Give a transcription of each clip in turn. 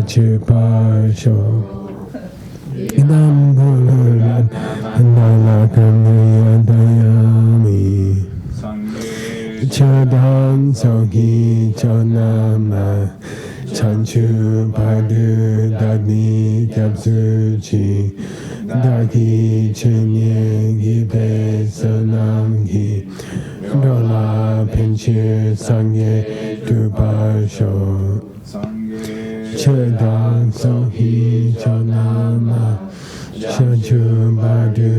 Chipasho Idam Buluran Nalakanyadayami Chodam Sohi Chodama Chanchu Padu Dagni Kapsuchi Daki Chenye Gipe Sonamki Dola Pinchir Sangye Tupasho Chodam Sohi Chodama Chanchu Padu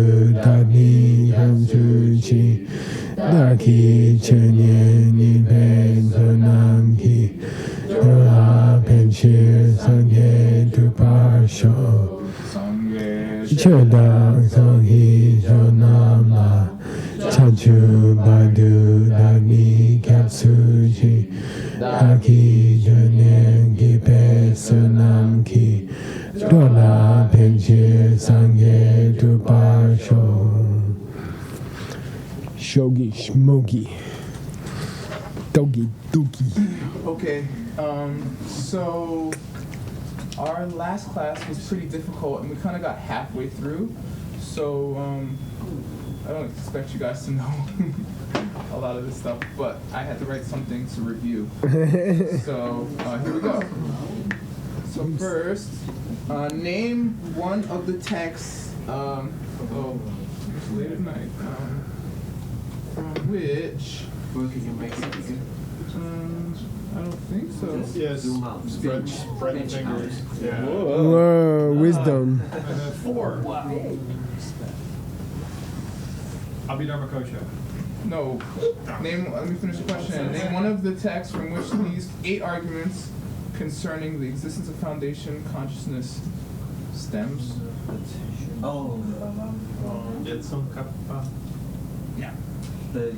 Dagni Kapsuchi Daki Chenye Gipe Sonamki Dola Pinchir Sangye Tupasho Chodam Sohi Chodama Chanchu Badu Dagni Kapsuchi Daki Jane Gipe Sunamki Dola Penchir Sangye Tupasho Shogi Shmogi Dogi Duki. Okay, so our last class was pretty difficult and we kind of got halfway through, so I don't expect you guys to know a lot of this stuff, but I had to write something to review. So here we go. So first, name one of the texts, it's late at night, from which... Well, can you make something? I don't think so. Yes. Spread the fingers. Yeah. Whoa, wisdom. And then 4. Abhidharma Kosha. No. Name. Let me finish the question. Name one of the texts from which these 8 arguments concerning the existence of foundation consciousness stems. Yetsum Kappa. Yeah. The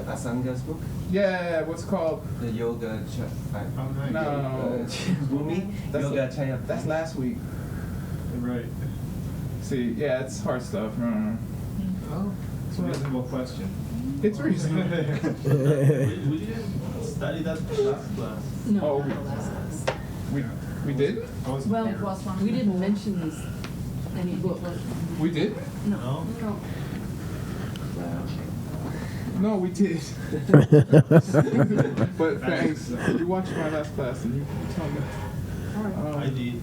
Asanga's book? Yeah. What's it called? The Yoga No. Bhumi? Yoga Chaya. That's last week. Right. See, yeah, it's hard stuff. Oh. It's a reasonable question. It's reasonable. We didn't study that last class. No, Oh, not the last class. We did? Well, we didn't mention this any book. We did? No. No. No, we did. But thanks. You watched my last class and you tell me. I did.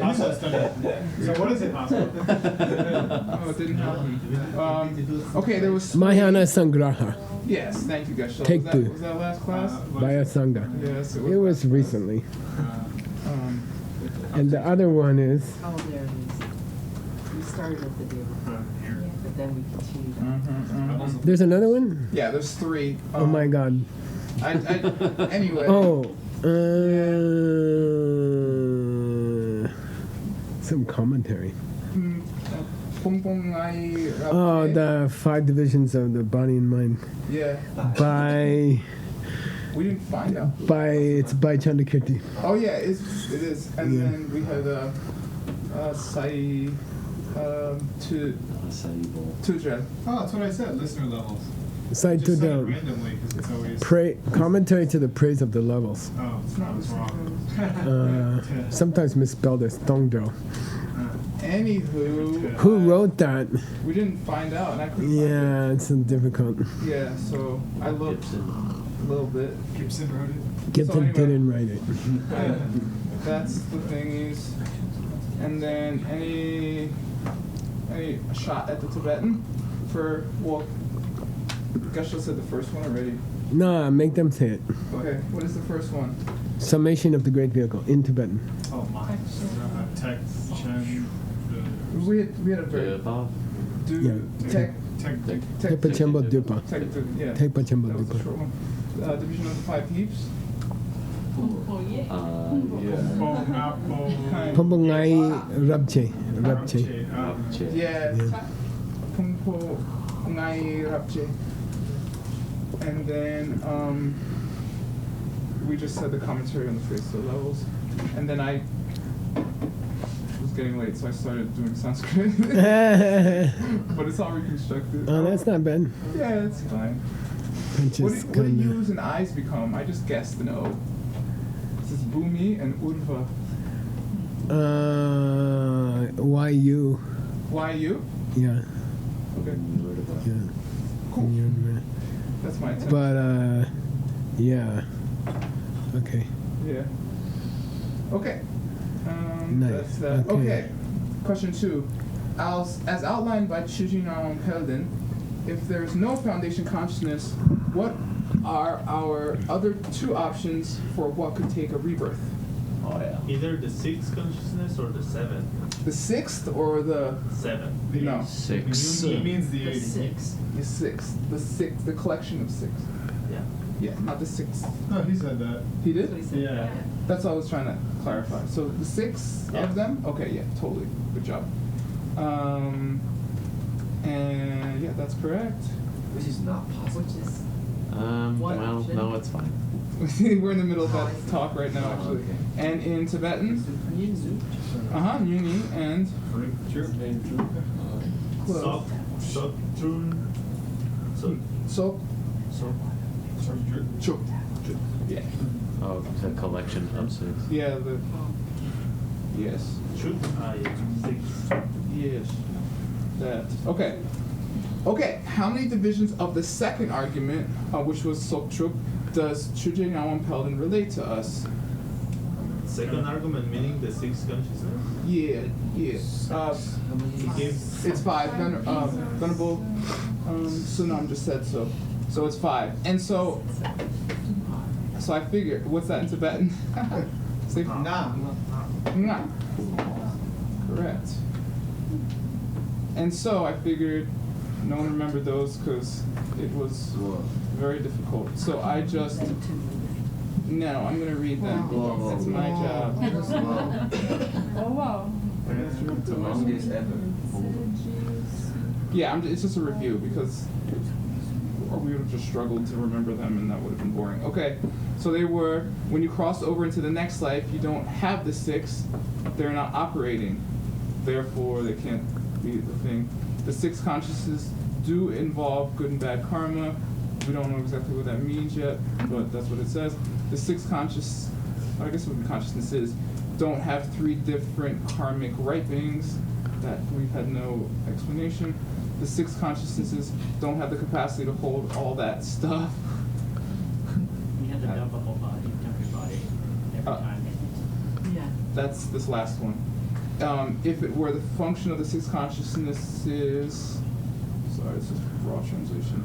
Also studied. So what is it, Hasso? Oh, it didn't happen. Okay, there was... Mahayana Sangraha. Yes, thank you, guys. Take was 2. Was that last class? Baya Sangha. Yes, It was recently. And the other one is Oh, there it is. We started at the day before, but then we continued on. there's another one? Yeah, there's 3. Oh my god. Anyway. Oh, some commentary. Oh, the 5 divisions of the body and mind. Yeah. By We didn't find out. it's by Chandakirti. Oh yeah, it is. And Yeah. then we had Sai Tuja. Oh, that's what I said, listener levels. Side Just to said it down. randomly, because it's always... Commentary to the praise of the levels. Oh, I was wrong. Sometimes misspelled as Tongdo. Anywho, Who wrote that? we didn't find out, and I couldn't. Yeah, it's difficult. Yeah, so I looked a little bit. Gibson wrote it. Gibson anyway. didn't write it. That's the thingies. And then any shot at the Tibetan for Geshe said the first one already. Nah, make them say it. Okay, what is the first one? Summation of the Great Vehicle in Tibetan. Oh, my. Text, Chen, We had a very tech Tepa Chembo Dupa. yeah. Tepa Chembo That was a Dupa. short one. Division of the 5 heaps. Pombongai Rabche. Yeah. Pumpo Ngai Rapche. And then we just said the commentary on the face of the levels. And then I was getting late, so I started doing Sanskrit. But it's all reconstructed. Oh, that's not bad. Yeah, it's fine. Which What is do kinda... U's and I's become? I just guessed an O. is Bumi and Urva. Why you? Why you? Yeah. Okay. Yeah. Cool. That's my attempt. But yeah. Okay. Yeah. Okay. Nice. That's that. Okay. Okay. Question 2. As outlined by Chittamatra Peldon, if there's no foundation consciousness, what are our other 2 options for what could take a rebirth? Oh yeah. Either the 6th consciousness or the 7th. The 6th or the 7. no? Six. It means the The 6. The 6th. The 6th. The collection of 6. Yeah. Yeah, not the 6th. No, he said that. He That's what did? he said. Yeah. That's what I was trying to clarify. So the 6 Yeah. of them? Okay, yeah, totally. Good job. And yeah, that's correct. Which is not possible. Which is Well, option? no, it's fine. We're in the middle of that talk right now, Oh, actually. okay. And in Tibetan, Nyuni and close. Sok Trun. So, Chuk. Yeah. Oh, the collection of 6. Yeah, yes. True. Yeah. 6. Yes. That. Okay. Okay, how many divisions of the second argument, which was Sokchuk, does Chujé Nyawang Peldon relate to us? Second argument meaning the 6th consciousness. Yeah, yeah. He gives. It's 5. Venerable Sunam just said so. So it's 5. And so I figured, what's that in Tibetan? Say Nah. Nga. Correct. And so I figured no one remembered those because it was very difficult. So I just, no, I'm going to read them. Whoa. That's my job. Oh, wow. The longest ever. Yeah, it's just a review because we would have just struggled to remember them and that would have been boring. Okay, so they were, when you cross over into the next life, you don't have the 6, they're not operating. Therefore, they can't be the thing. The 6 consciousnesses do involve good and bad karma. We don't know exactly what that means yet, but that's what it says. The 6 I guess what the consciousness is, don't have 3 different karmic ripings. That we've had no explanation. The 6 consciousnesses don't have the capacity to hold all that stuff. You have to dump a whole body, dump your body every time. Yeah. That's this last one. If it were the function of the 6 consciousnesses, sorry, this is raw translation.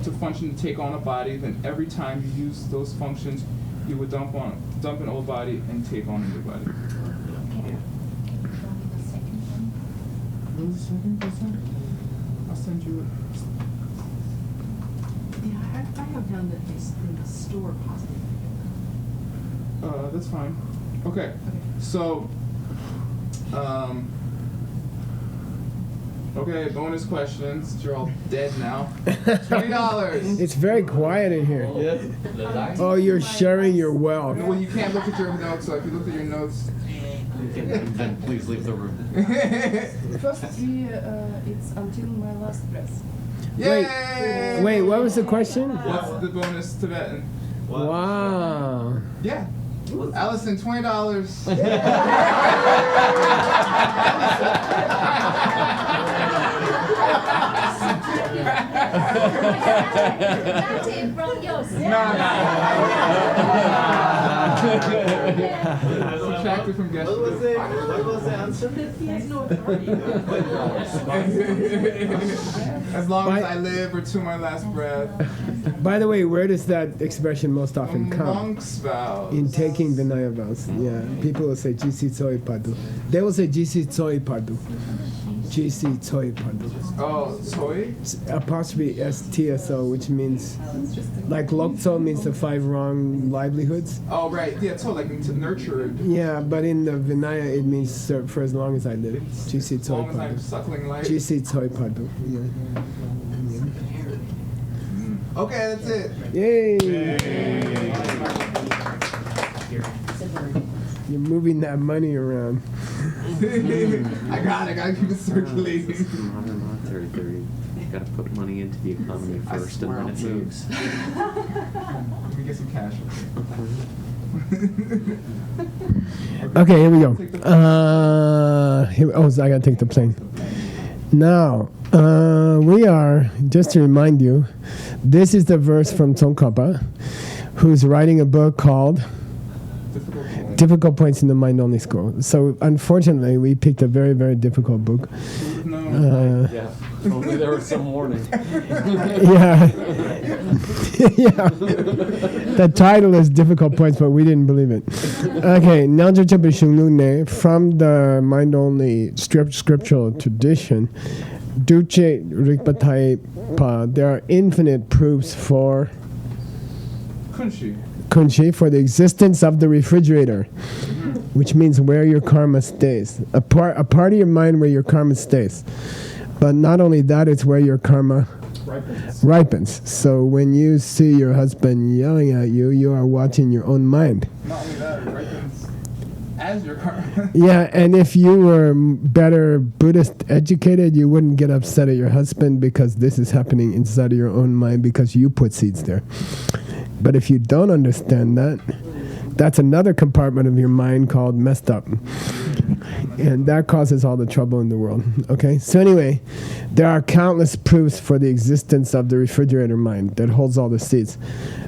To function to take on a body, then every time you use those functions, you would dump an old body and take on a new body. What was the second question? I'll send you it. Yeah, I have done that in the store possibly. That's fine. Okay. So, okay, bonus questions. You're all dead now. $20. It's very quiet in here. Oh, you're sharing your wealth. Well, you can't look at your notes, so if you look at your notes. Then please leave the room. First 3, it's until my last breath. Yay! Wait, what was the question? What's the bonus Tibetan? Wow. Yeah. Allison, $20. Subtracted from guest. What was the answer? He has no authority. As long as I live or to my last breath. By the way, where does that expression most often come? Monk's vows. In taking Vinaya vows. Yeah. People will say Jisi Tsoi Padu. They will say Jisi Tsoi Padu. Jisi Tsoi Padu. Oh, toy? Apostrophe STSO, which means, like Lokso means the 5 wrong livelihoods. Oh, right. Yeah, so like to nurture it. Yeah, but in the Vinaya it means for as long as I live. Jisi As Tsoi long as I'm Padu. suckling life. Jisi Tsoi Padu. Yeah. Okay, that's it. Yay! You're moving that money around. I gotta keep it circulating. Modern monetary theory. You gotta put money into the economy I first, and swear then I'll it move. moves. Let me get some cash. Okay, here we go. Take the- I gotta take the plane. Now, we are, just to remind you, this is the verse from Tsongkhapa, who's writing a book called Difficult Points in the Mind Only School. So, unfortunately, we picked a very, very difficult book. No. Yeah, only there was some warning. Yeah. Yeah. The title is Difficult Points, but we didn't believe it. Okay, from the Mind Only scriptural tradition, Duce Rikpatai Pa, there are infinite proofs for Kunshi, for the existence of the refrigerator, which means where your karma stays. A part of your mind where your karma stays. But not only that, it's where your karma ripens. So when you see your husband yelling at you, you are watching your own mind. Not only that, it ripens as your karma. Yeah, and if you were better Buddhist educated, you wouldn't get upset at your husband because this is happening inside of your own mind because you put seeds there. But if you don't understand that, that's another compartment of your mind called messed up. And that causes all the trouble in the world. Okay? So anyway, there are countless proofs for the existence of the refrigerator mind that holds all the seeds.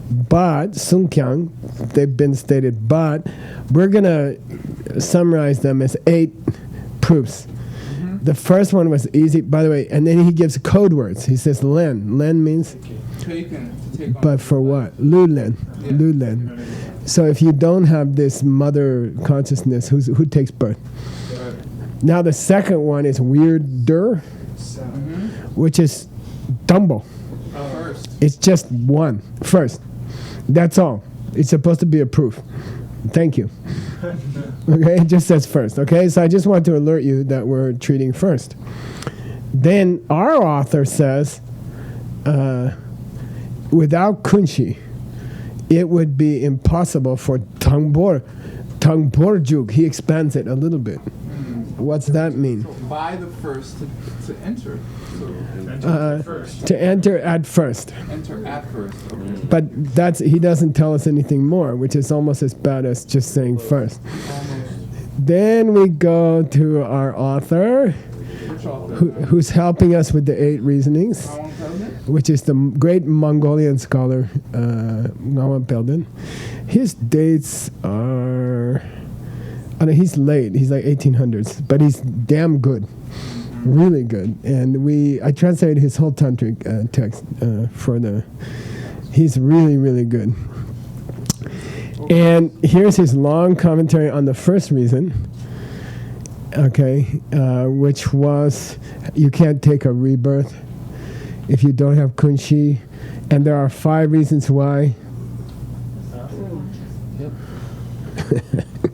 But, Sungkyang, they've been stated, but we're going to summarize them as 8 proofs. The first one was easy, by the way, and then he gives code words. He says Len. Len means? Taken. To take on. But for what? Lulen. Yeah. Lulen. So if you don't have this mother consciousness, who takes birth? Now the second one is weirder, which is Dumbo. First. It's just one. First. That's all. It's supposed to be a proof. Thank you. Okay, it just says first. Okay, so I just want to alert you that we're treating first. Then our author says, without Kunshi, it would be impossible for Tangborjuk. He expands it a little bit. What's that mean? So by the first to enter. To enter at first. Enter at first. Okay. But he doesn't tell us anything more, which is almost as bad as just saying first. Then we go to our author, Which author? who's helping us with the 8 reasonings, which is the great Mongolian scholar, Ngawang Pelden. His dates are, he's late, he's like 1800s, but he's damn good, really good. And I translated his whole tantric text he's really, really good. And here's his long commentary on the first reason, okay, which was you can't take a rebirth if you don't have Kunshi. And there are 5 reasons why.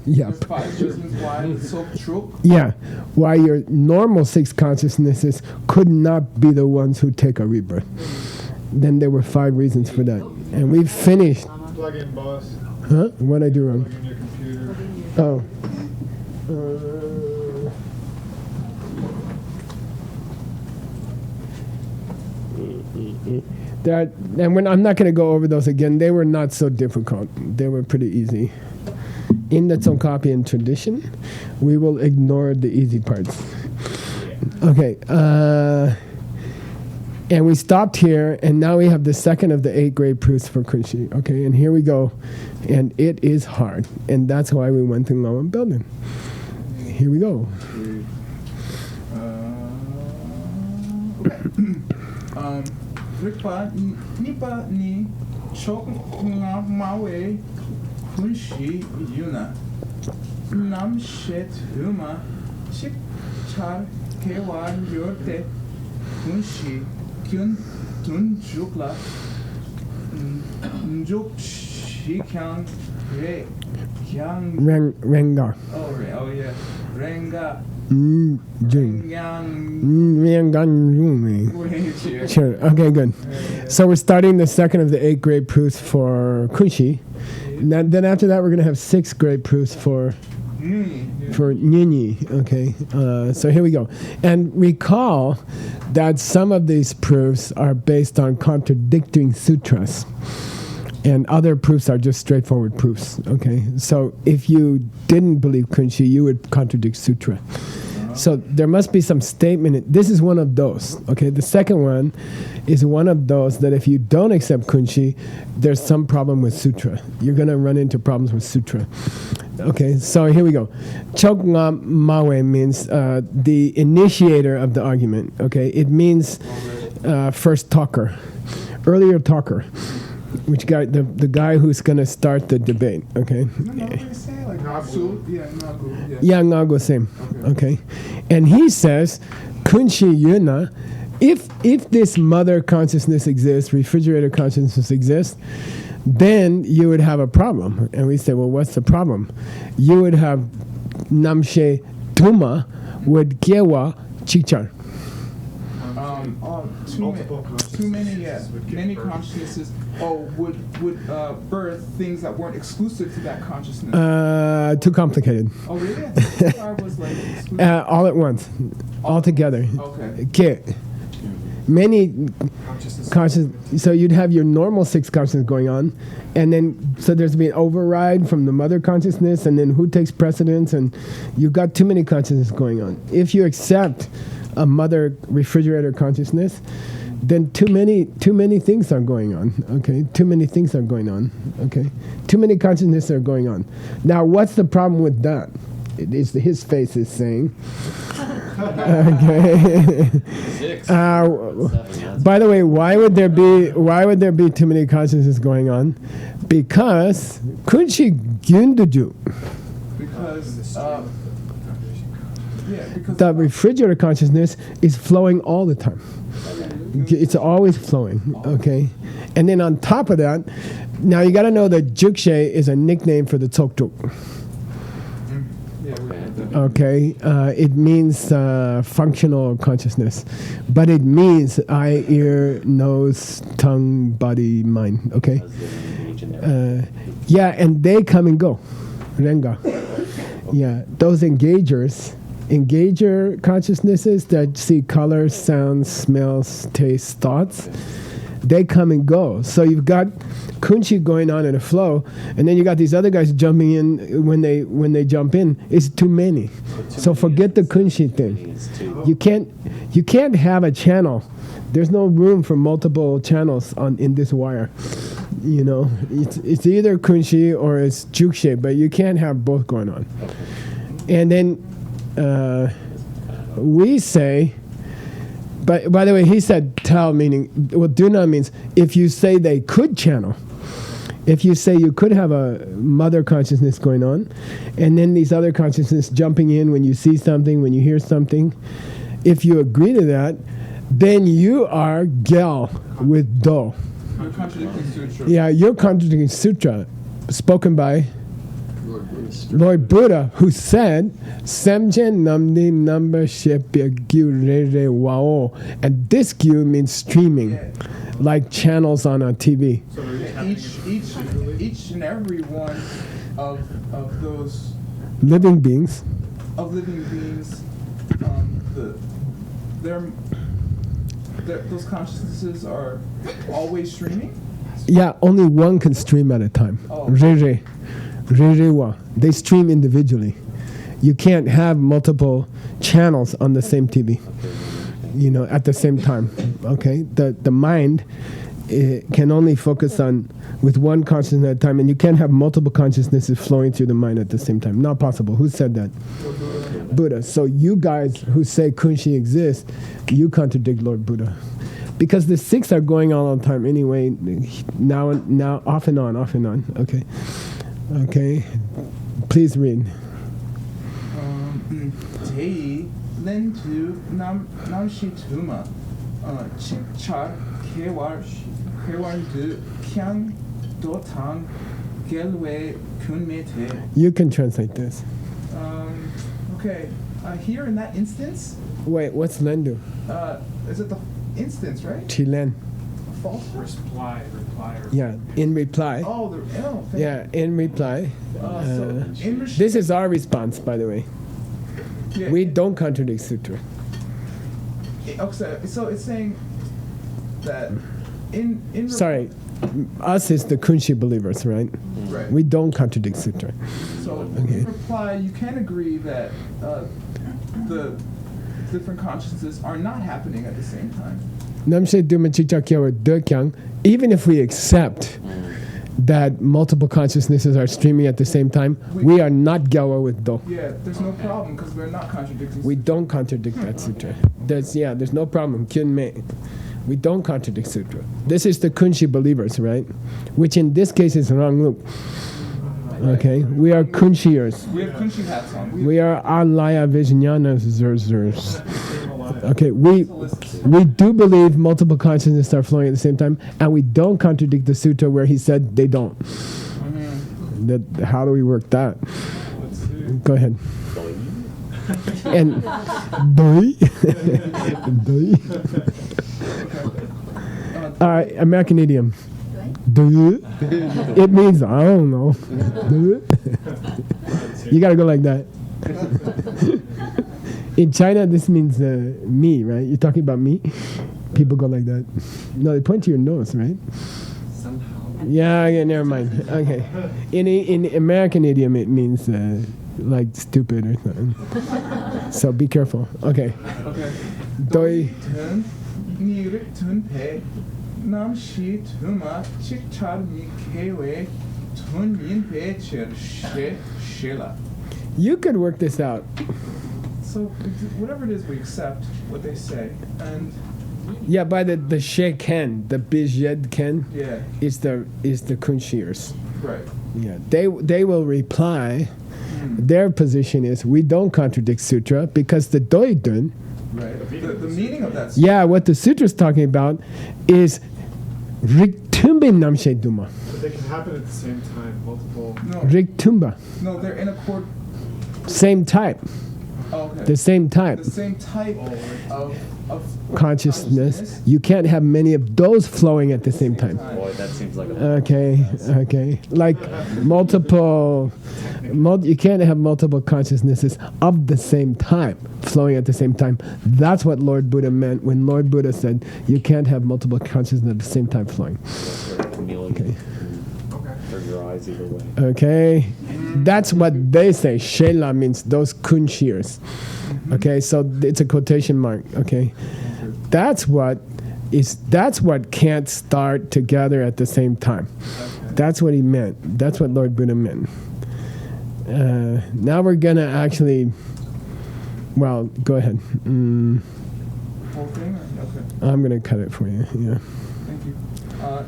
Yep. There's 5 reasons why so true. Yeah, why your normal 6 consciousnesses could not be the ones who take a rebirth. Then there were 5 reasons for that. And we finished. Plug in, boss. Huh? What'd I do wrong? Plug in your computer. Oh. I'm not going to go over those again. They were not so difficult. They were pretty easy. In the Tsongkhapian tradition, we will ignore the easy parts. Okay. And we stopped here, and now we have the second of the 8 great proofs for Kunshi. Okay, and here we go. And it is hard. And that's why we went to Ngawang Pelden. Here we go. Rikpa nipa ni chok nga mawe kunshi yuna nam shet huma chik char kewa yorte kunshi kyun tun jukla njuk shikyang re kyang Rengar. oh yeah renga Jung. Sure. Okay, good. So we're starting the second of the 8 great proofs for Kunshi. Then after that, we're going to have 6 great proofs for Nyinyi. Okay. So here we go. And recall that some of these proofs are based on contradicting sutras. And other proofs are just straightforward proofs. Okay, so if you didn't believe Kunshi, you would contradict Sutra. So there must be some statement. This is one of those. Okay, the second one is one of those that if you don't accept Kunshi, there's some problem with Sutra. You're going to run into problems with Sutra. Okay, so here we go. Chok Ngam Mawe means the initiator of the argument. Okay, it means first talker, earlier talker. Which guy? The guy who's going to start the debate. Okay. No, what do you say? Like Nagu? Yeah, Nagu. Yeah, Ngago same. Okay. And he says, Kunshi Yuna, if this mother consciousness exists, refrigerator consciousness exists, then you would have a problem. And we say, well, what's the problem? You would have Namshe Tuma would Kiewa Chichar. Many consciousnesses would birth things that weren't exclusive to that consciousness. Too complicated. Oh really? I thought I was like exclusive. All at once, all together. Okay. Many conscious. So you'd have your normal six consciousness going on, and then so there's been override from the mother consciousness, and then who takes precedence, and you've got too many consciousness going on. If you accept a mother refrigerator consciousness, then too many things are going on. Okay, too many things are going on. Okay, too many consciousness are going on. Now, what's the problem with that? It is his face is saying. Okay. By the way, why would there be too many consciousnesses going on? Because Kunshi Gyunduju. Because the refrigerator consciousness is flowing all the time. It's always flowing, okay? And then on top of that, now you got to know that Jukshe is a nickname for the Tsoktuk. Okay, it means functional consciousness, but it means eye, ear, nose, tongue, body, mind. Okay, yeah, and they come and go. Renga, yeah, those engager consciousnesses that see colors, sounds, smells, tastes, thoughts. They come and go. So you've got Kunshi going on in a flow, and then you got these other guys jumping in when they jump in. It's too many. So forget the Kunshi thing. You can't have a channel. There's no room for multiple channels in this wire. You know, it's either Kunshi or it's Jukshe, but you can't have both going on. And then we say. But by the way, he said tell, meaning, well, duna means if you say they could channel. If you say you could have a mother consciousness going on, and then these other consciousness jumping in when you see something, when you hear something, if you agree to that, then you are Gel with Do. You're contradicting Sutra. Yeah, you're contradicting Sutra, spoken by Lord Buddha, who said, Semjen namni number shepya gyu re re wao. And this gyu means streaming, like channels on a TV. So each and every one of those living beings, those consciousnesses are always streaming? Yeah, only one can stream at a time. Re re. They stream individually. You can't have multiple channels on the same TV, you know, at the same time. Okay, the mind can only focus on with one consciousness at a time, and you can't have multiple consciousnesses flowing through the mind at the same time. Not possible. Who said that? Buddha. So you guys who say Kunshi exists, you contradict Lord Buddha, because the six are going on all the time anyway. Now, off and on. Okay. Okay, please read. Dei lentu namshi tuma char kewar du kyang dotang gelwe kunmete. You can translate this. Okay, here in that instance. Wait, what's lendu? Is it the instance, right? Chilen. False reply. Yeah, in reply. Yeah, in reply. This is our response, by the way. Yeah. We don't contradict Sutra. Okay, so it's saying that in sorry, us is the Kunshi believers, right? Right. We don't contradict sutra. So Okay. in reply, you can agree that the different consciousnesses are not happening at the same time. Namshe Duma Chicha Kyawa Dekyang, even if we accept that multiple consciousnesses are streaming at the same time, we are not Gyawa with Do. Yeah, there's no problem because we're not contradicting. We don't contradict that sutra. There's no problem. Kyunmei. We don't contradict sutra. This is the Kunshi believers, right? Which in this case is wrong loop. Okay, we are Kunshiers. We have kunshi hats on. We are Alaya Vijnana Zerzers. Okay, we do believe multiple consciousnesses are flowing at the same time, and we don't contradict the sutra where he said they don't. How do we work that? Go ahead. And doi. Doi. American idiom. Doi. It means I don't know. Doi. You gotta go like that. In China, this means me, right? You're talking about me? People go like that. No, they point to your nose, right? Yeah, never mind. Okay. In American idiom, it means like stupid or something. So be careful. Okay. Okay. Doi. Tun ni tun pe nam shi tuma chik char mi kewe tun min pe chir she shela. You could work this out. So whatever it is, we accept what they say, and Yeah, by the she ken, the bijed ken, yeah, is the kunshiers. right. Yeah, they will reply. Their position is we don't contradict sutra because the doidun. Right. The meaning of that. Yeah, what the sutra is talking about is riktumbe namshe duma. But they can happen at the same time, multiple. No, Riktumba, no, they're in accord. same type, Oh, okay. the same type. The same type of Consciousness. You can't have many of those flowing at the same time. Boy, that seems like a Okay. Like multiple, you can't have multiple consciousnesses of the same type flowing at the same time. That's what Lord Buddha meant when Lord Buddha said you can't have multiple consciousness at the same time flowing. Okay. Hurt your eyes either way. Okay. That's what they say. Shela means those kunshiers. Okay, so it's a quotation mark. Okay. That's what can't start together at the same time. That's what he meant. That's what Lord Buddha meant. Now we're gonna actually. Well, go ahead. Whole thing? Okay. I'm gonna cut it for you. Yeah. Thank you.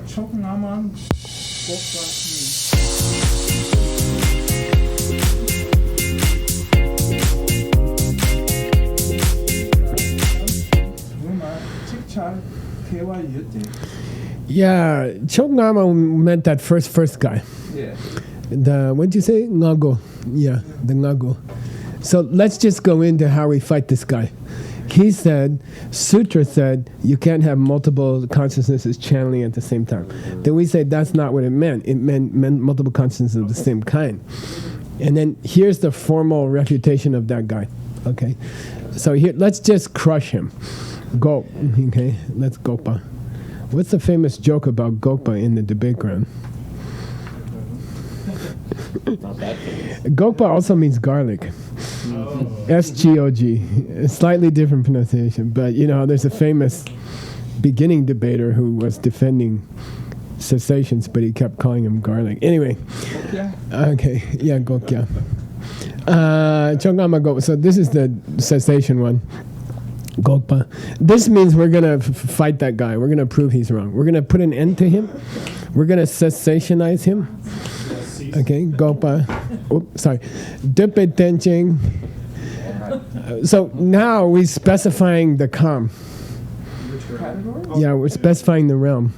Choknaman Yeah, Chokngama meant that first guy. Yeah. What'd you say? Ngago. Yeah, the Ngago. So let's just go into how we fight this guy. He said, Sutra said, you can't have multiple consciousnesses channeling at the same time. Then we say that's not what it meant. It meant multiple consciousnesses of the same kind. And then here's the formal refutation of that guy. Okay, so here, let's just crush him. Go. Okay, let's Gopa. What's the famous joke about Gopa in the debate ground? Not that famous. Gopa also means garlic. S-G-O-G. A slightly different pronunciation, but there's a famous beginning debater who was defending cessations, but he kept calling him garlic. Anyway. Yeah. Okay. Yeah, Gokya. Chongama Gopa. So this is the cessation one. Gokpa. This means we're going to fight that guy. We're going to prove he's wrong. We're going to put an end to him. We're going to cessationize him. Okay, Gopa. Oops, sorry. Dupe Tenching. So now we're specifying the calm. Yeah, we're specifying the realm.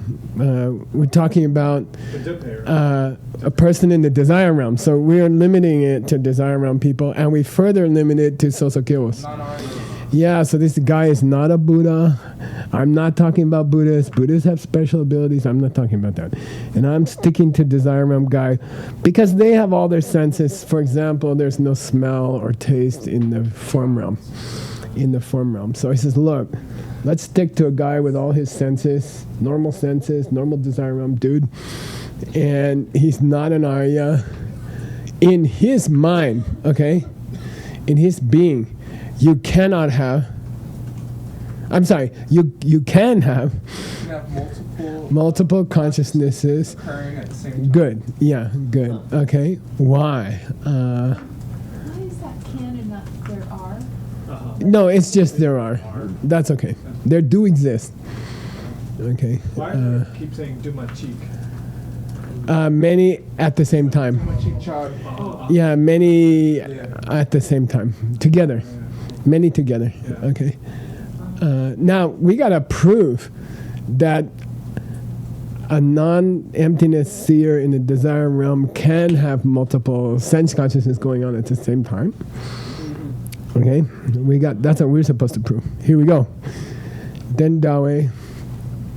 We're talking about a person in the desire realm. So we're limiting it to desire realm people, and we further limit it to Sosokeos. Yeah, so this guy is not a Buddha. I'm not talking about Buddhists. Buddhists have special abilities. I'm not talking about that. And I'm sticking to desire realm guy because they have all their senses. For example, there's no smell or taste in the form realm. in the form realm. So he says, look, let's stick to a guy with all his senses, normal desire realm dude, and he's not an Arya. In his mind, okay, in his being, you cannot have. I'm sorry, you can have You have multiple consciousnesses. occurring at the same time. Good, yeah, good. Okay, why? Why is that can and not there are? No, it's just there are. That's okay. There do exist. Okay. Why do you keep saying do my cheek? Many at the same time. Yeah, many at the same time. Together. Many together. Yeah. Okay. Now, we got to prove that a non-emptiness seer in the desire realm can have multiple sense consciousness going on at the same time. Okay? That's what we're supposed to prove. Here we go. Den Dawe.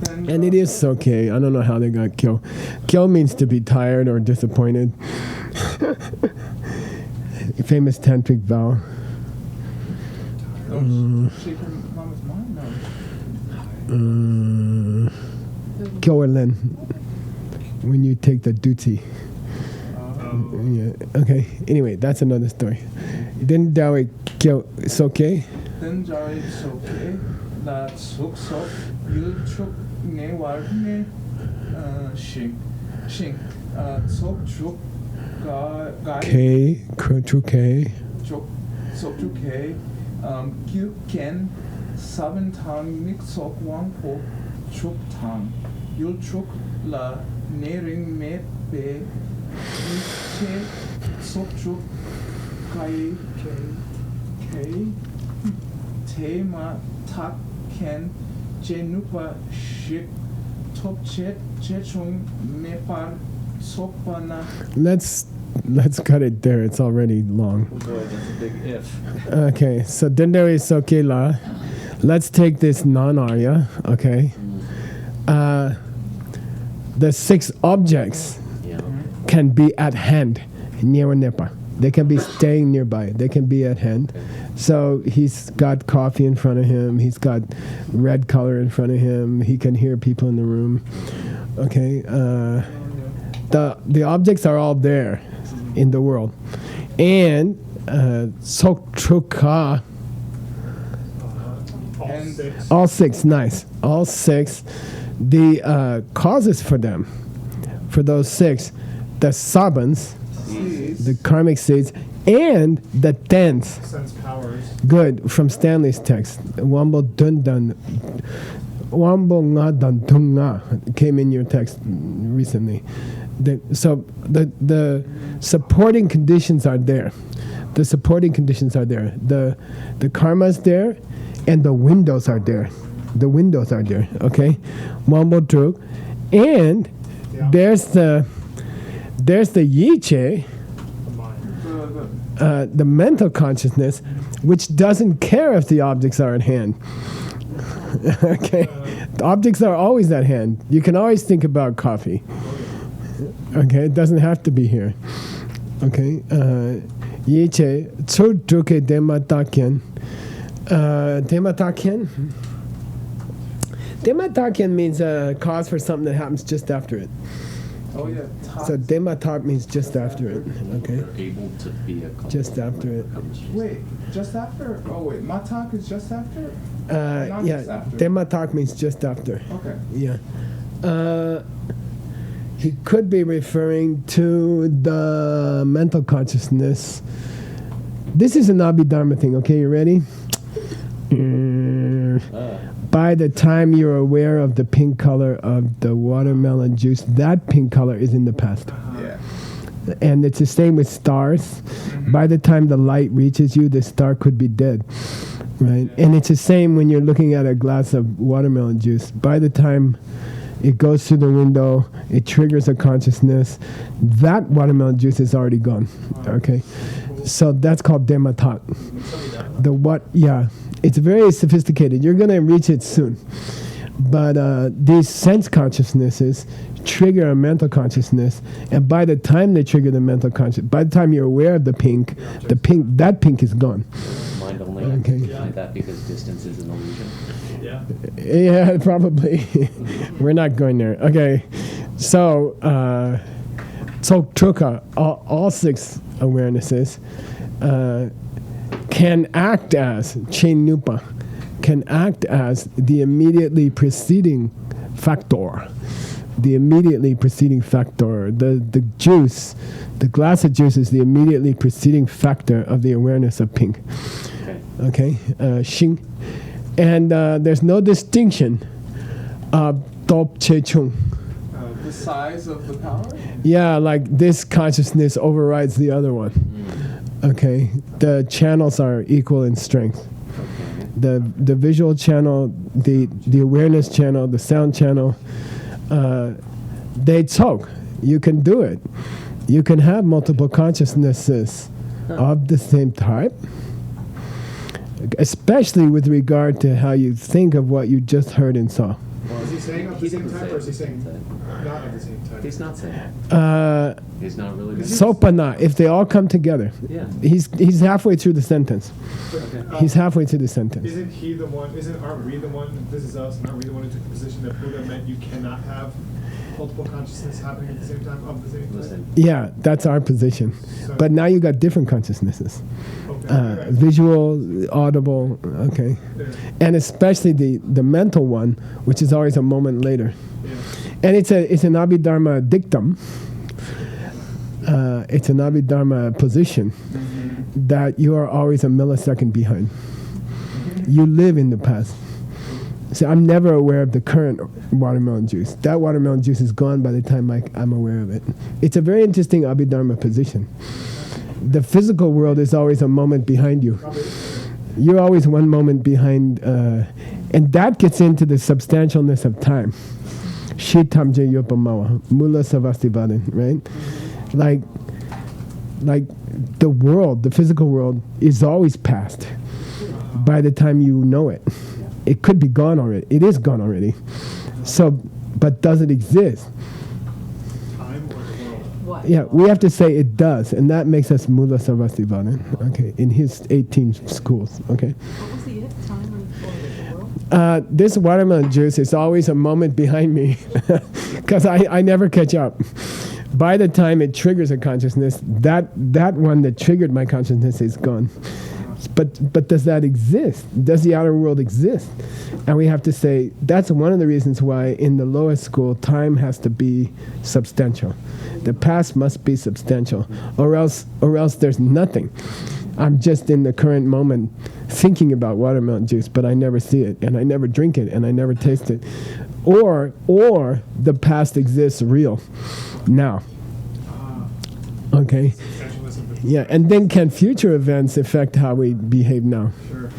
And it is okay. I don't know how they got killed. Kill means to be tired or disappointed. Famous tantric vow. Shape your mama's mind? No. Kyoerlen. When you take the duty. Yeah. Okay. Anyway, that's another story. Den Dawe Kyo Soke. Then Jari Soke, La Suk Sok, Yul Chuk Ne Warne, Shing, Sok Chuk, Gai, K. K. Chuk, Sok Chuk K, Gyu Ken, Sabin Tang, Nik Sok Wang Po, Chuk Tang, Yul Chuk, La Ne Ring Me Be, Che, Sok Chuk, Kai, K, Te Ma Tak Ken, Je Nupa Shik, Top Chet, Chechung, Mepar, Sokpana. Let's cut it there. It's already long. Oh boy, that's a big if. Okay, so Dendere Soke La. Let's take this non-Arya, okay? The 6 objects Yeah. can be at hand, near Nepa. They can be staying nearby. They can be at hand. So he's got coffee in front of him. He's got red color in front of him. He can hear people in the room. Okay, the objects are all there in the world, and Sokchuka. All six, nice. All 6. The causes for them, for those 6, the sabans, the karmic seeds, and the tens. Sense powers. Good, from Stanley's text. Wambo Dundan. Wambo Nga Dan Dunga came in your text recently. So the supporting conditions are there. The supporting conditions are there. The karma's there, and the windows are there. The windows are there. Okay, Wambo Truk, and there's the Yiche. The mental consciousness, which doesn't care if the objects are at hand. Okay, the objects are always at hand. You can always think about coffee. Okay, it doesn't have to be here. Okay, Yiche Tsuduke Demataken. Demataken. Demataken means a cause for something that happens just after it. Oh yeah. So dematak means just after it. Okay, They're able to be a couple. just after it. Wait, just after? Oh wait, Matak is just after? Not Yeah, just after. dematak means just after. Okay. Yeah. He could be referring to the mental consciousness. This is an Abhidharma thing, okay? You ready? By the time you're aware of the pink color of the watermelon juice, that pink color is in the past. Yeah. And it's the same with stars. By the time the light reaches you, the star could be dead. Right? And it's the same when you're looking at a glass of watermelon juice. By the time it goes through the window, it triggers a consciousness, that watermelon juice is already gone. Okay? So that's called dematat. The what? Yeah. It's very sophisticated. You're going to reach it soon. But these sense consciousnesses trigger a mental consciousness, and by the time they trigger the mental consciousness, by the time you're aware of that pink is gone. Mind only Okay. Might that because distance is an illusion? Yeah. Yeah, probably. We're not going there. Okay. So, Truka, all six awarenesses can act as Chen Nupa, can act as the immediately preceding factor. The immediately preceding factor. The juice, the glass of juice is the immediately preceding factor of the awareness of pink. Okay, Xing. And there's no distinction of Top Che Chung. The size of the power? Yeah, like this consciousness overrides the other one. Okay, the channels are equal in strength. The visual channel, the awareness channel, the sound channel, they talk. You can do it. You can have multiple consciousnesses of the same type, especially with regard to how you think of what you just heard and saw. Is he saying of the same type or is he saying not of the same type? He's not saying. He's not really. Sopana, if they all come together. Yeah. He's halfway through the sentence. He's halfway through the sentence. Isn't he the one, aren't we the one, this is us, and aren't we the one who took the position that Buddha meant you cannot have multiple consciousness happening at the same time of the same type? Listen. Yeah, that's our position. So- But now you got different consciousnesses. Okay, right. Visual, audible, okay. Yeah. And especially the mental one, which is always a moment later. Yeah. And it's an Abhidharma dictum. It's an Abhidharma position that you are always a millisecond behind. You live in the past. So I'm never aware of the current watermelon juice. That watermelon juice is gone by the time I'm aware of it. It's a very interesting Abhidharma position. The physical world is always a moment behind you. You're always one moment behind, and that gets into the substantialness of time. Shitamje Yopamawa, Mula Savastivadin, right? Like the world, the physical world, is always past by the time you know it. It could be gone already. It is gone already. So, but does it exist? Time or the world? What? Yeah, we have to say it does, and that makes us Mula Sarvastivadin, okay, in his 18 schools, okay? What was the it? Time or the world? This watermelon juice is always a moment behind me, because I never catch up. By the time it triggers a consciousness, that one that triggered my consciousness is gone. But does that exist? Does the outer world exist? And we have to say that's one of the reasons why in the lowest school time has to be substantial. The past must be substantial, or else there's nothing. I'm just in the current moment thinking about watermelon juice, but I never see it, and I never drink it, and I never taste it. Or the past exists real now. Okay. Yeah, and then can future events affect how we behave now? Sure.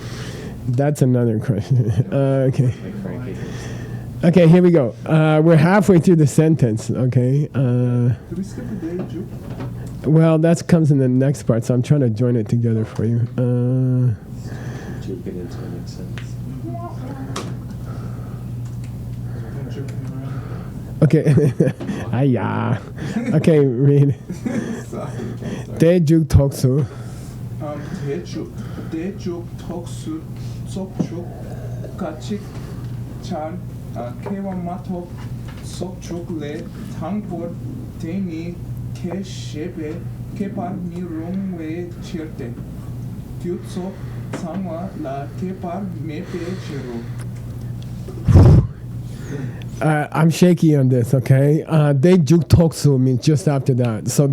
That's another question. Okay. Okay, here we go. We're halfway through the sentence, okay? Did we skip a day, Juke? Well, that comes in the next part, so I'm trying to join it together for you. Juke it into it makes sense. Okay. Aya. Okay, read. Daejuk Toksu. 대죽 턱수 속죽 가칙 찬 케와마토 속죽 레 당볼 데니 케셰베 케파미롱웨 치르테 듀소 상와 라 케파메페 치로. I'm shaky on this, okay? Daejuk Toksu means just after that. So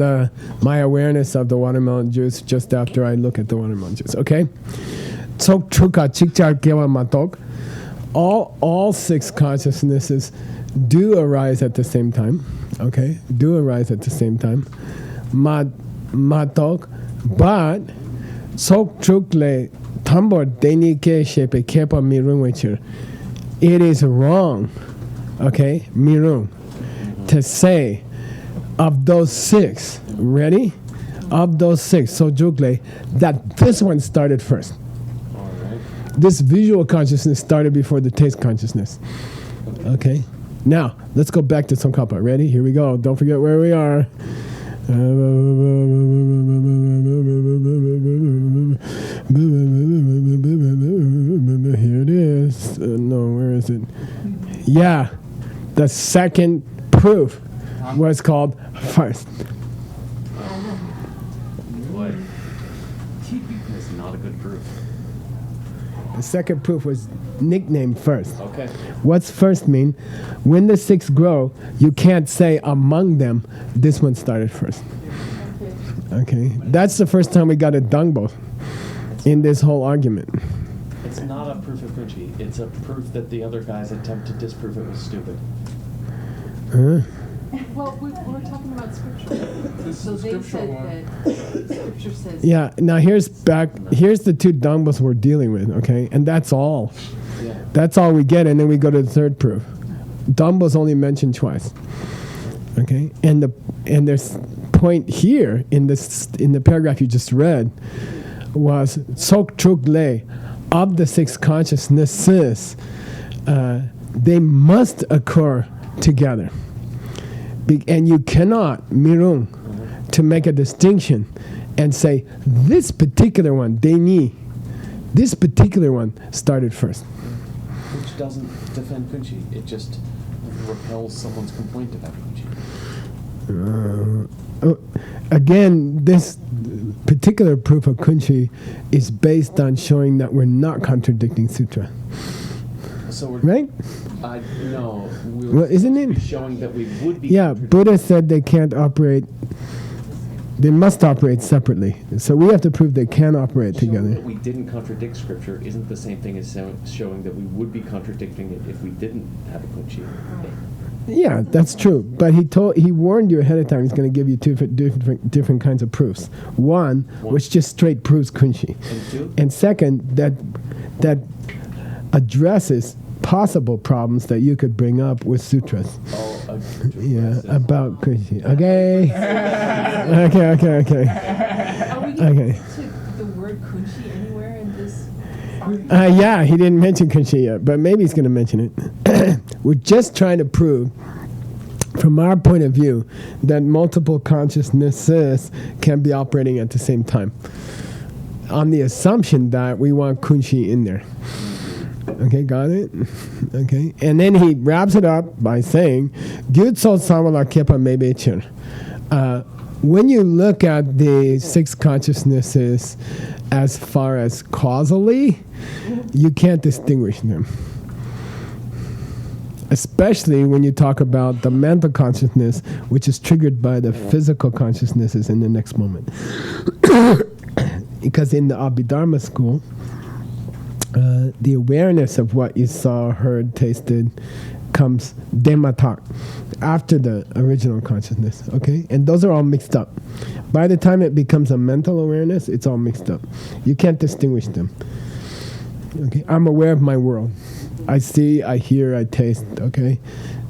my awareness of the watermelon juice just after I look at the watermelon juice, okay? Tsok Chuka Chikchar Kewa Matok. All six consciousnesses do arise at the same time, okay? Do arise at the same time. Matok, but Tsok Chukle Tambor Deni Ke Shepe Kepa Mirungwechir. It is wrong, okay, Mirung, to say of those six, ready? Of those six, so Jukle, that this one started first. This visual consciousness started before the taste consciousness. Okay? Now, let's go back to Tsongkhapa. Ready? Here we go. Don't forget where we are. Yeah, the second proof was called first. Boy, that's not a good proof. The second proof was nicknamed first. Okay. What's first mean? When the six grow, you can't say among them, this one started first. Okay, that's the first time we got a dangbo in this whole argument. It's not a proof of Kunchi. It's a proof that the other guy's attempt to disprove it was stupid. Well, we're talking about scripture. This So is they scriptural said one. that scripture says. Yeah, now here's the two dangbos we're dealing with, okay? And that's all. Yeah. That's all we get, and then we go to the third proof. Dangbos only mentioned twice. Okay? And there's point here in the paragraph you just read was Sok Truk Le, of the six consciousnesses, they must occur together. And you cannot, mirung, to make a distinction and say, this particular one, Deni, this particular one started first. Which doesn't defend Kunchi. It just repels someone's complaint about Kunchi. Again, this particular proof of Kunchi is based on showing that we're not contradicting sutra. So we're Right? No. We Well, isn't it? showing that we would be. Yeah, Buddha said they can't operate, they must operate separately. So we have to prove they can operate Showing together. that we didn't contradict scripture isn't the same thing as showing that we would be contradicting it if we didn't have a Kunchi. Yeah, that's true. But he warned you ahead of time he's going to give you two different kinds of proofs. One, which just straight proves Kunchi. And two? And second, that addresses possible problems that you could bring up with sutras. Oh, Yeah, about Kunchi. Okay. Okay. Are we Okay. getting to the word kunchi anywhere in this? Yeah, he didn't mention Kunchi yet, but maybe he's going to mention it. We're just trying to prove, from our point of view, that multiple consciousnesses can be operating at the same time, on the assumption that we want Kunchi in there. Okay, got it? Okay. And then he wraps it up by saying, Gyutso Samala Kepa Mebechir. When you look at the six consciousnesses as far as causally, you can't distinguish them. Especially when you talk about the mental consciousness, which is triggered by the physical consciousnesses in the next moment. Because in the Abhidharma school, the awareness of what you saw, heard, tasted comes dematak, after the original consciousness, okay? And those are all mixed up. By the time it becomes a mental awareness, it's all mixed up. You can't distinguish them. Okay, I'm aware of my world. I see, I hear, I taste, okay?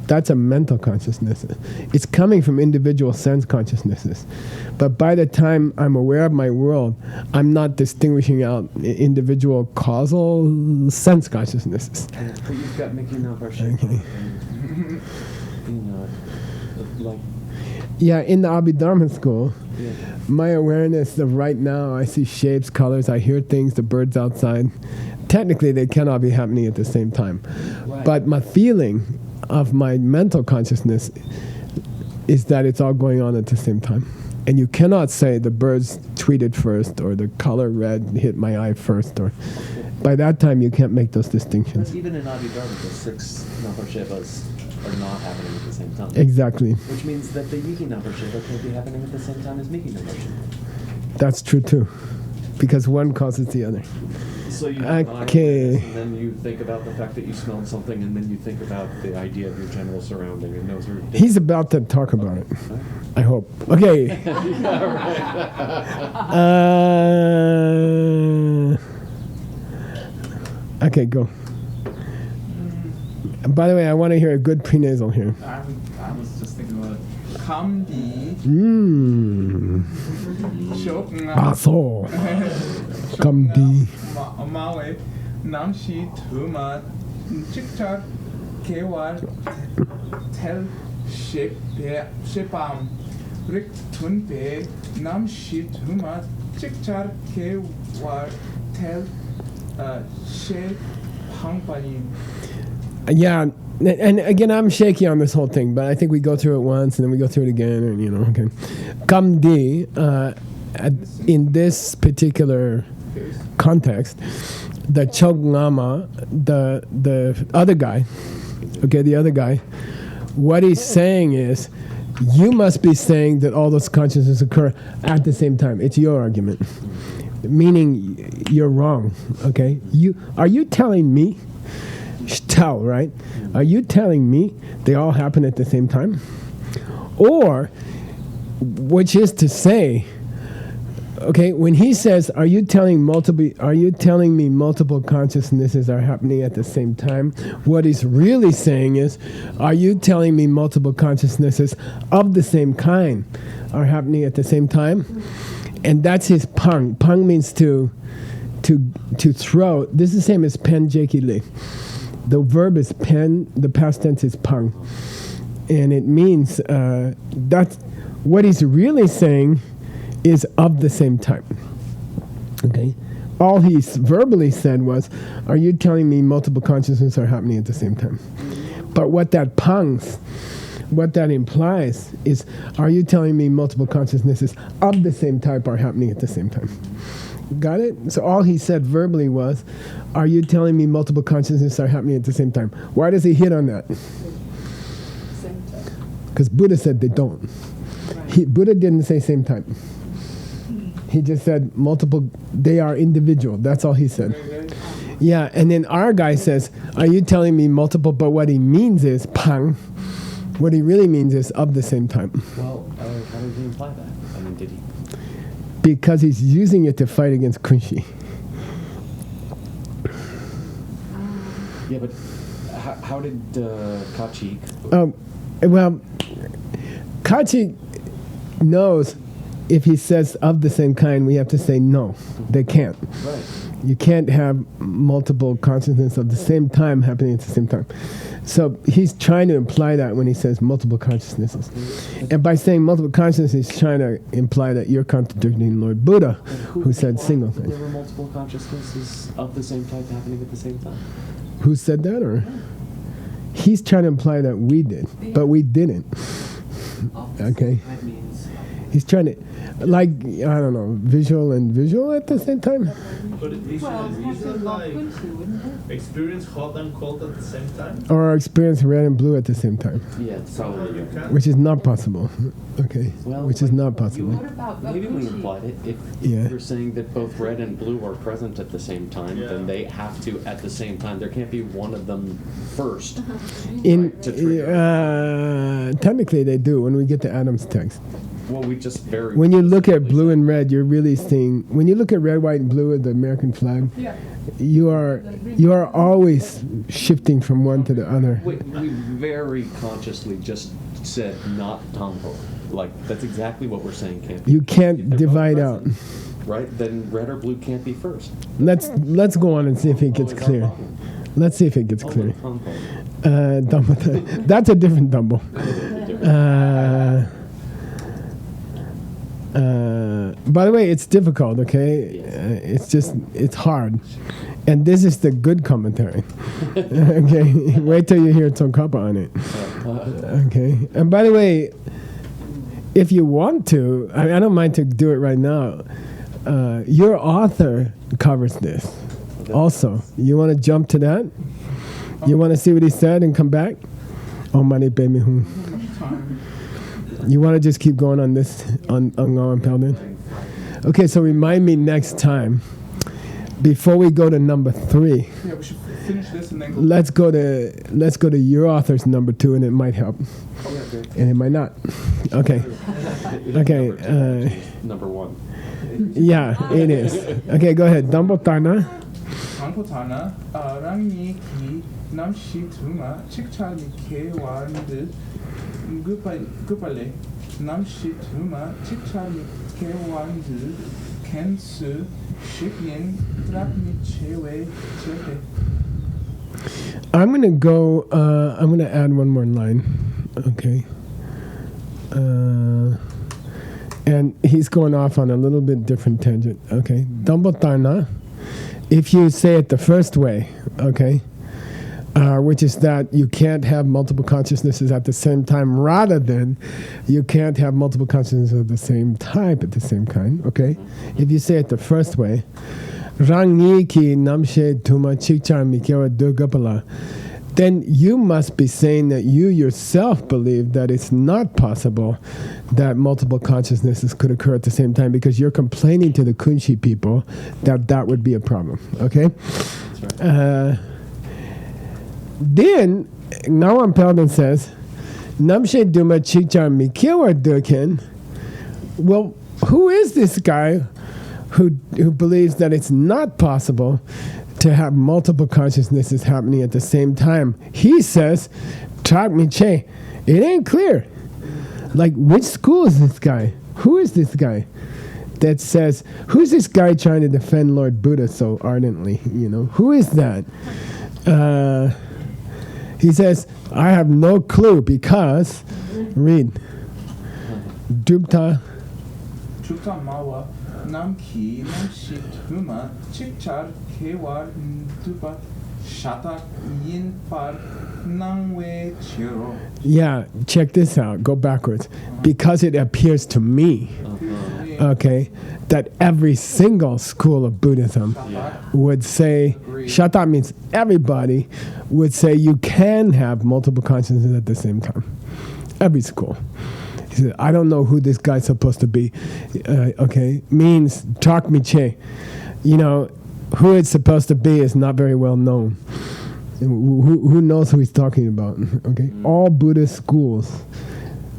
That's a mental consciousness. It's coming from individual sense consciousnesses. But by the time I'm aware of my world, I'm not distinguishing out individual causal sense consciousnesses. But you've got Mickey Navarshek. Okay. You know, like. Yeah, in the Abhidharma school, Yeah. my awareness of right now, I see shapes, colors, I hear things, the birds outside. Technically, they cannot be happening at the same time. Right. But my feeling of my mental consciousness is that it's all going on at the same time. And you cannot say the birds tweeted first or the color red hit my eye first. Or by that time, you can't make those distinctions. But even in Abhidharma, the six Navarshevas are not happening at the same time. Exactly. Which means that the Yiki Navarsheva can't be happening at the same time as Miki Navarsheva. That's true too, because one causes the other. So you have Okay. and then you think about the fact that you smelled something, and then you think about the idea of your general surrounding, and those are. He's about to talk about it. I hope. Okay. Okay, go. And by the way, I want to hear a good prenasal here. I was just thinking about Kamdi. So. Kamdi. Mawe Namshi Tuma Chikchar Kewar Tel Shepam Rik Tunpe Namshi Tuma Chikchar Kewar Tel She Pangpanin. Yeah, and again, I'm shaky on this whole thing, but I think we go through it once and then we go through it again, and okay. Kamdi, in this particular context, the Chognama, the other guy, the other guy, what he's saying is, you must be saying that all those consciousnesses occur at the same time. It's your argument, meaning you're wrong. Okay, are you telling me? Tell, right? Are you telling me they all happen at the same time? Or, which is to say, okay, when he says, are you telling me multiple consciousnesses are happening at the same time? What he's really saying is, are you telling me multiple consciousnesses of the same kind are happening at the same time? And that's his pang. Pang means to throw. This is the same as pen jeki li. The verb is pen, the past tense is pang. And it means that's what he's really saying is of the same time. Okay? All he verbally said was, are you telling me multiple consciousnesses are happening at the same time? But what that implies is, are you telling me multiple consciousnesses of the same type are happening at the same time? Got it? So all he said verbally was, are you telling me multiple consciousnesses are happening at the same time? Why does he hit on that? Same time. Because Buddha said they don't. Buddha didn't say same time. He just said multiple, they are individual. That's all he said. Yeah, and then our guy says, are you telling me multiple, but what he means is pang. What he really means is of the same time. Well, how did he imply that? I mean, did he? Because he's using it to fight against Kunshi. Yeah, but how did Kachik? Well, Kachik knows if he says of the same kind, we have to say no. They can't. Right. You can't have multiple consciousness of the same time happening at the same time. So he's trying to imply that when he says multiple consciousnesses. And by saying multiple consciousnesses, he's trying to imply that you're contradicting Lord Buddha, who said single thing. There were multiple consciousnesses of the same type happening at the same time. Who said that? Or he's trying to imply that we did, but we didn't. Okay. That means He's trying to, like, I don't know, visual and visual at the same time? But it Well, isn't it's reason not like Kunshi, wouldn't it? experience hot and cold at the same time? Or experience red and blue at the same time, Yeah, probably. You can. which is not possible. Okay, Well, which is like, not possible. What about Maybe we Kunshi? implied it. If Yeah. you're saying that both red and blue are present at the same time, Yeah. then they have to at the same time. There can't be one of them first. In to trigger. technically, they do when we get to Adam's text. Well, we just very. When you look at specifically blue said- and red, you're really seeing. When you look at red, white, and blue at the American flag, Yeah. you are always shifting from one to the other. We very consciously just said not Tombo. Like, that's exactly what we're saying can't be. You If can't they're both divide out. present, right? Then red or blue can't be first. Let's go on and see if it gets Oh, is that clear. wrong? Let's see if it gets Oh, clear. Tombo. Dumbo. That's a different Dumbo. By the way, it's difficult, okay? It's hard. And this is the good commentary. Okay? Wait till you hear Tsongkhapa on it. Okay? And by the way, if you want to, I don't mind to do it right now. Your author covers this also. You want to jump to that? You want to see what he said and come back? Oh, mani pe mi hun. You want to just keep going on this on Ngawang Pelden? Okay, so remind me next time before we go to number 3. Yeah, we should finish this and then go. Let's go to your author's number 2, and it might help, and it might not. Okay, okay. Number 1. Yeah, it is. Okay, go ahead. Dumbo Tana. Angkotana, Rangi Ki, Namshi Tuma, Chikchali Ke Wand, Gupale, Namshi Tuma, Chikchali Ke Wand, Kensu, Shikyin, Drapni Chewe, Chepe. I'm gonna add one more line. Okay. And he's going off on a little bit different tangent. Okay. Dumbo Tana. If you say it the first way, okay, which is that you can't have multiple consciousnesses at the same time, rather than you can't have multiple consciousnesses of the same type at the same kind. Okay, if you say it the first way, Rangi ki namshe tuma chikchar mikewa dugapala, then you must be saying that you yourself believe that it's not possible that multiple consciousnesses could occur at the same time, because you're complaining to the Kunshi people that that would be a problem. Okay. That's right. Then Ngawam Pelden says, Namshe Duma Chikchar Mikiwa Dukin. Well, who is this guy who believes that it's not possible to have multiple consciousnesses happening at the same time? He says, Trak Miche. It ain't clear. Like, which school is this guy? Who is this guy that says, who's this guy trying to defend Lord Buddha so ardently? You know, who is that? He says, I have no clue because, read, Dupta. Chukta mawa nam ki nam shit huma chikchar kewar dupa shata yin par nangwe chiro. Yeah, check this out. Go backwards. Because it appears to me, okay, that every single school of Buddhism would say, Shata means everybody, would say you can have multiple consciousness at the same time. Every school. He said, I don't know who this guy's supposed to be. Okay, means Trak Miche. You know, who it's supposed to be is not very well known. Who knows who he's talking about? Okay, all Buddhist schools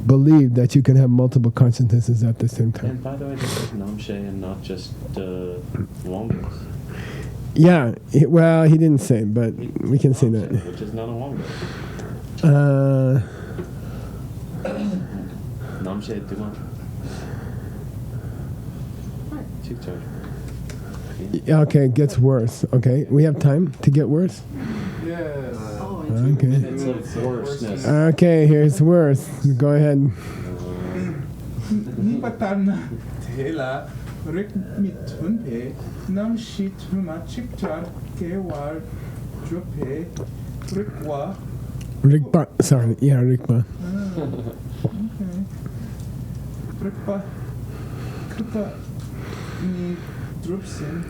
believe that you can have multiple consciousnesses at the same time. And by the way, this is Namshe and not just Wongas. Yeah, well, he didn't say, but we can say that. Which is not a Wonga. Namshe Duma. Chikchar. Okay, it gets worse. Okay, we have time to get worse? Yes. Okay. Minutes of worseness. Okay, here's worse. Go ahead. Nipatan tela rik mitunpe nam shit huma chikchar kewar drupe rikwa. Rigpa, sorry, yeah, Rigpa. Okay. Rikpa kripa ni drupsin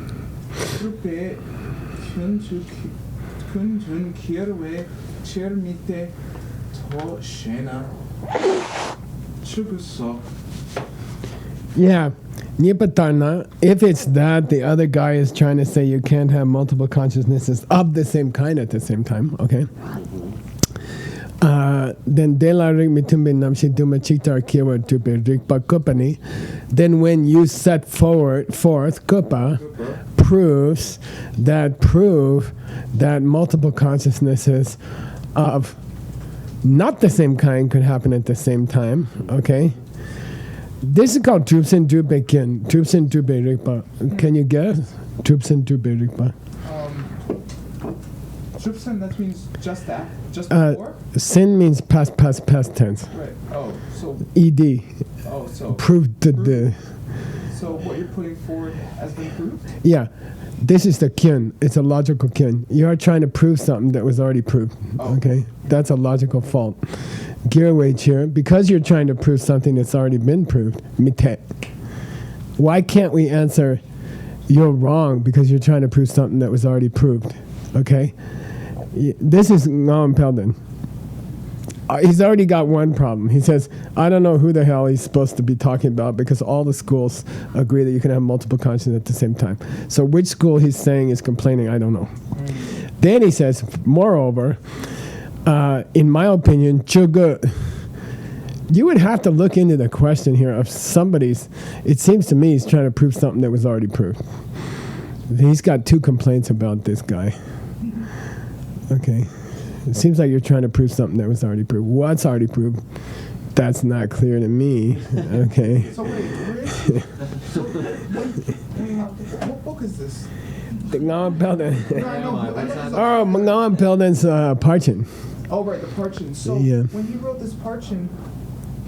drupe kunjun kirwe chermite to shena chuguso. Yeah, Nipatana, if it's that, the other guy is trying to say you can't have multiple consciousnesses of the same kind at the same time, okay? Then Dela Rik Mitumbe Namshi Duma Chiktar Kiwa Tupe Rikpa Kupani, then when you set forth Kupa proves that multiple consciousnesses of not the same kind could happen at the same time, okay? This is called Trupsen Drupe Kin. Trupsen Drupe Rikpa. Can you guess? Trupsen Drupe Rikpa. Trupsen, that means just that? Just before? Sin means past tense. Right. Oh, so. ED. Oh, so. Proved the. So what you're putting forward has been proved? Yeah. This is the kin. It's a logical kin. You are trying to prove something that was already proved. Oh. Okay? That's a logical fault. Gearway here, because you're trying to prove something that's already been proved, mite. Why can't we answer, you're wrong because you're trying to prove something that was already proved? Okay? This is Ngam Pelden. He's already got one problem. He says, I don't know who the hell he's supposed to be talking about because all the schools agree that you can have multiple consciousness at the same time. So which school he's saying is complaining, I don't know. Then he says, moreover, in my opinion, chugu, you would have to look into the question here of somebody's, it seems to me he's trying to prove something that was already proved. He's got two complaints about this guy. Okay. It seems like you're trying to prove something that was already proved. What's already proved? That's not clear to me. Okay. So wait, where is what book is this? The Ngam Pelden. No, I know. Oh, Ngam Pelden's Parchin. Oh, right, the Parchin. So Yeah. when he wrote this Parchin,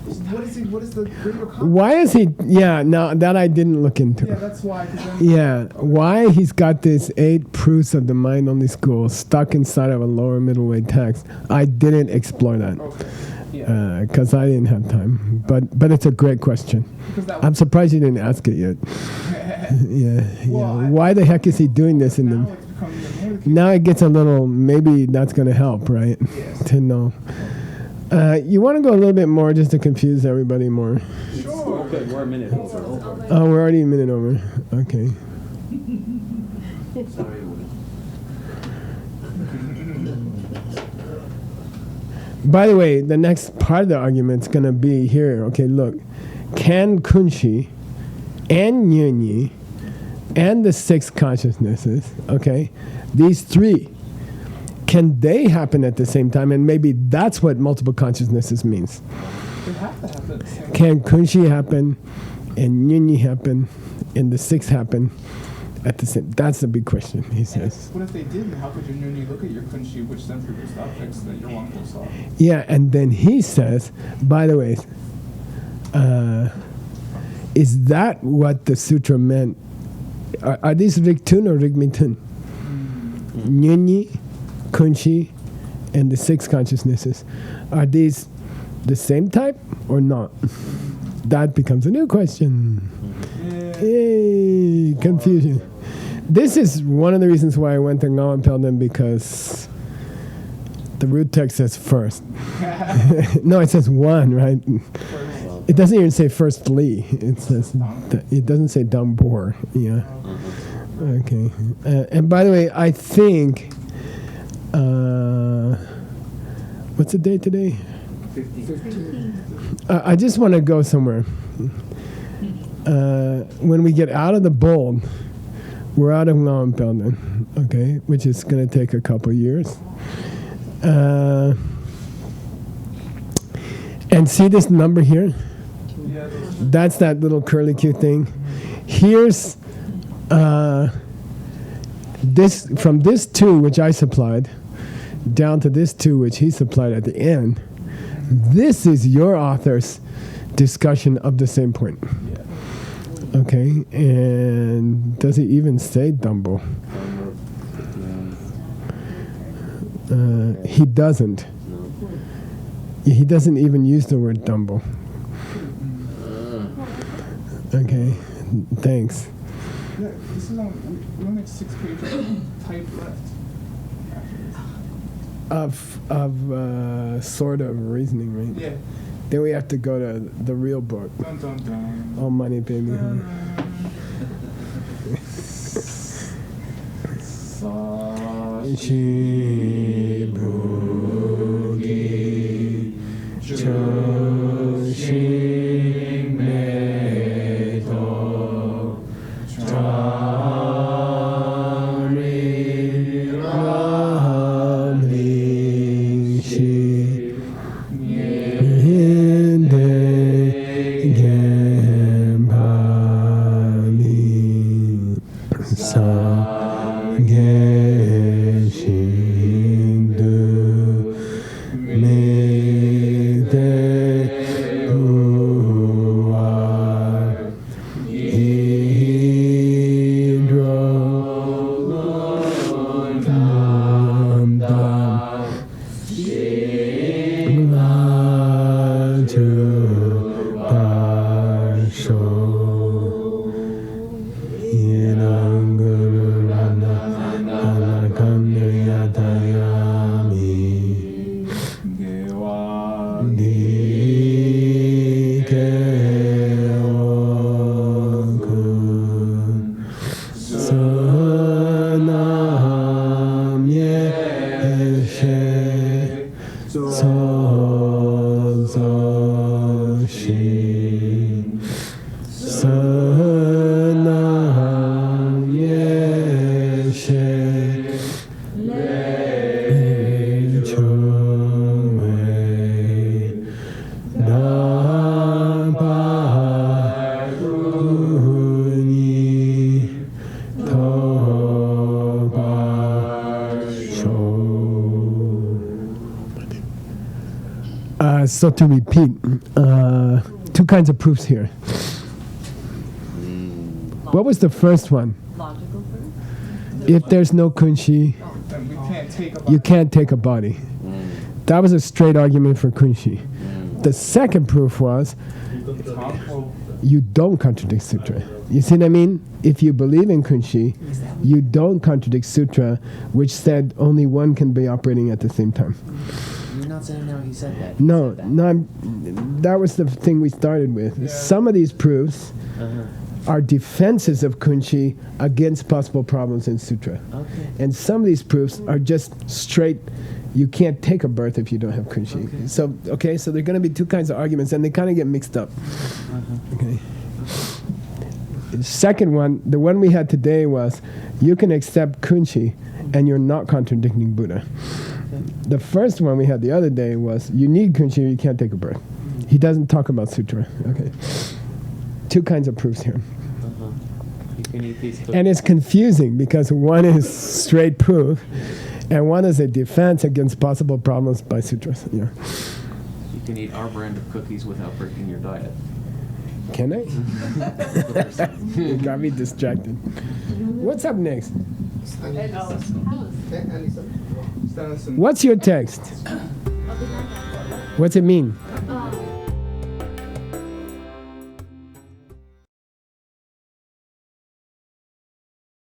What is the greater context? Why is he? Yeah, no, that I didn't look into. Yeah, that's why. 'Cause then, Yeah, why he's got this 8 proofs of the mind-only school stuck inside of a lower middle way text? I didn't explore that okay. because I didn't have time. But it's a great question. Because that I'm surprised you didn't ask it yet. Yeah, Well, yeah. Why the heck is he doing this in now them? it's become even more the case. Now it gets a little. Maybe that's going to help, right? Yes. To know. You want to go a little bit more just to confuse everybody more. Sure. Okay, we're a minute over. Oh, we're already a minute over. Okay. Sorry. By the way, the next part of the argument's going to be here. Okay, look. Can Kunshi and Nyunyi and the 6 consciousnesses, okay, these 3, can they happen at the same time? And maybe that's what multiple consciousnesses means. They have to happen at the same time. Can Kunshi happen and Nyunyi happen and the 6 happen at the same? That's the big question, he And says. what if they didn't? How could your nuni look at your kunshi, which then produced objects that your Wangpo saw? Yeah, and then he says, by the way, is that what the sutra meant? Are these Rigtun or Rigmitun? Nyunyi, Kunshi, and the 6 consciousnesses. Are these the same type or not? That becomes a new question. Yay, confusion. This is one of the reasons why I went to Ngawan Pelden, because the root text says first. No, it says 1, right? It doesn't even say firstly. It says it doesn't say Dambor. Yeah. Okay. And by the way, I think what's the date today? 15. I just want to go somewhere. When we get out of the bold, we're out of Ngawan, okay, which is going to take a couple years. And see this number here? That's that little curly Q thing. Here's this, from this 2, which I supplied, down to this 2, which he supplied at the end. This is your author's discussion of the same point. Okay, and does he even say Dumbo? He doesn't. He doesn't even use the word Dumbo. Okay, thanks. Yeah, this is we only have 6 pages of type left. Of sort of reasoning, right? Yeah. Then we have to go to the real book. Dun dun dun. Oh, money, baby. Shibugi Choshin Medo Chari Ramling Shi Hinde Gempani Sangye Shindu Mede Uwa Hidro Namdam Laju Basho Yinanguru Rana Anakamyatayami Dike Okun Sanam Yeshe Sozoshin Sanam Yeshe Lechowe Nabaruni Tobasho. So to repeat, kinds of proofs here. What was the first one? Logical proof? If there's no kunshi, And we can't take a you can't take a body. That was a straight argument for kunshi. The second proof was Tanpo. you don't contradict sutra. You see what I mean? If you believe in kunshi, you don't contradict sutra, which said only one can be operating at the same time. You're not saying no, he said that. He No, said that. no, that was the thing we started with. Yeah. Some of these proofs are defenses of kunshi against possible problems in sutra. Okay. And some of these proofs are just straight, you can't take a birth if you don't have kunshi. Okay. So there are going to be two kinds of arguments, and they kind of get mixed up. Okay. The second one, the one we had today was, you can accept kunshi, and you're not contradicting Buddha. The first one we had the other day was, you need kunshi or you can't take a birth. He doesn't talk about sutra. Okay. Two kinds of proofs here. You can eat these cookies. And it's confusing because one is straight proof and one is a defense against possible problems by sutras. Yeah. You can eat our brand of cookies without breaking your diet. Can I? You got me distracted. What's up next? Stanison. What's your text? What's it mean?